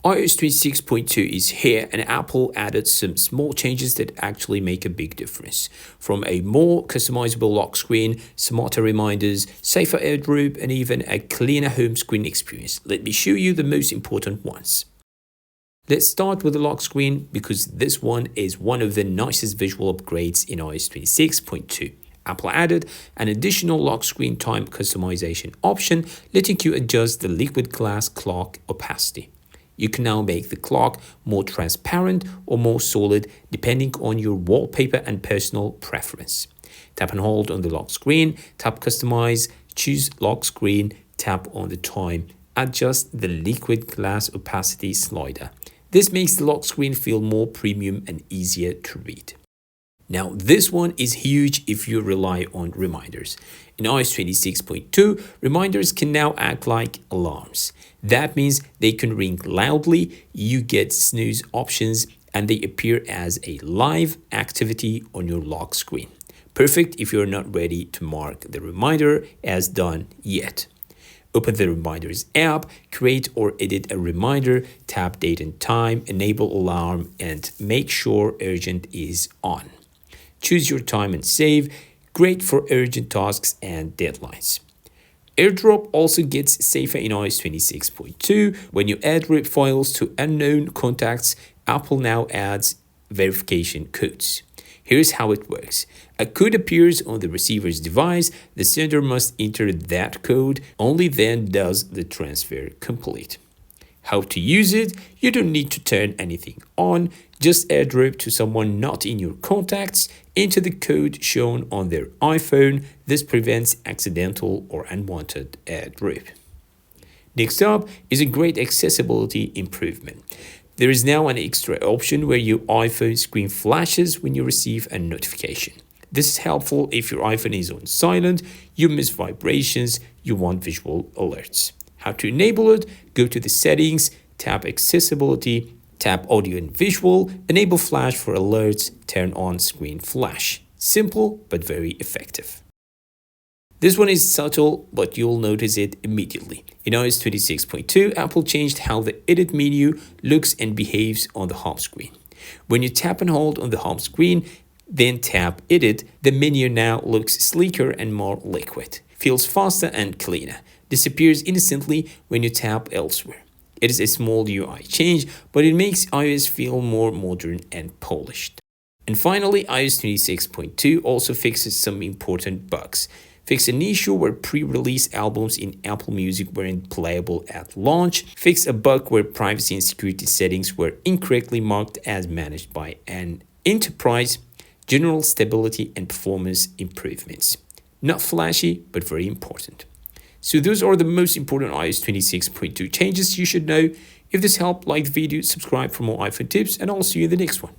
iOS 26.2 is here, and Apple added some small changes that actually make a big difference. From a more customizable lock screen, smarter reminders, safer AirDrop, and even a cleaner home screen experience. Let me show you the most important ones. Let's start with the lock screen because this one is one of the nicest visual upgrades in iOS 26.2. Apple added an additional lock screen time customization option, letting you adjust the liquid glass clock opacity. You can now make the clock more transparent or more solid depending on your wallpaper and personal preference. Tap and hold on the lock screen, tap Customize, choose Lock Screen, tap on the time, adjust the liquid glass opacity slider. This makes the lock screen feel more premium and easier to read. Now, this one is huge if you rely on reminders. In iOS 26.2, reminders can now act like alarms. That means they can ring loudly, you get snooze options, and they appear as a live activity on your lock screen. Perfect if you're not ready to mark the reminder as done yet. Open the Reminders app, create or edit a reminder, tap Date and Time, enable alarm, and make sure Urgent is on. Choose your time and save, great for urgent tasks and deadlines. AirDrop also gets safer in iOS 26.2. When you AirDrop files to unknown contacts, Apple now adds verification codes. Here's how it works. A code appears on the receiver's device. The sender must enter that code. Only then does the transfer complete. How to use it? You don't need to turn anything on. Just AirDrop to someone not in your contacts. Enter the code shown on their iPhone. This prevents accidental or unwanted AirDrop. Next up is a great accessibility improvement. There is now an extra option where your iPhone screen flashes when you receive a notification. This is helpful if your iPhone is on silent, you miss vibrations, you want visual alerts. How to enable it? Go to the settings, tap accessibility, tap audio and visual, enable flash for alerts, turn on screen flash. Simple but very effective. This one is subtle, but you'll notice it immediately. In iOS 26.2, Apple changed how the edit menu looks and behaves on the home screen. When you tap and hold on the home screen, then tap Edit, the menu now looks sleeker and more liquid, feels faster and cleaner, disappears instantly when you tap elsewhere. It is a small UI change, but it makes iOS feel more modern and polished. And finally, iOS 26.2 also fixes some important bugs. Fix an issue where pre-release albums in Apple Music weren't playable at launch. Fix a bug where privacy and security settings were incorrectly marked as managed by an enterprise. General stability and performance improvements. Not flashy, but very important. So those are the most important iOS 26.2 changes you should know. If this helped, like the video, subscribe for more iPhone tips, and I'll see you in the next one.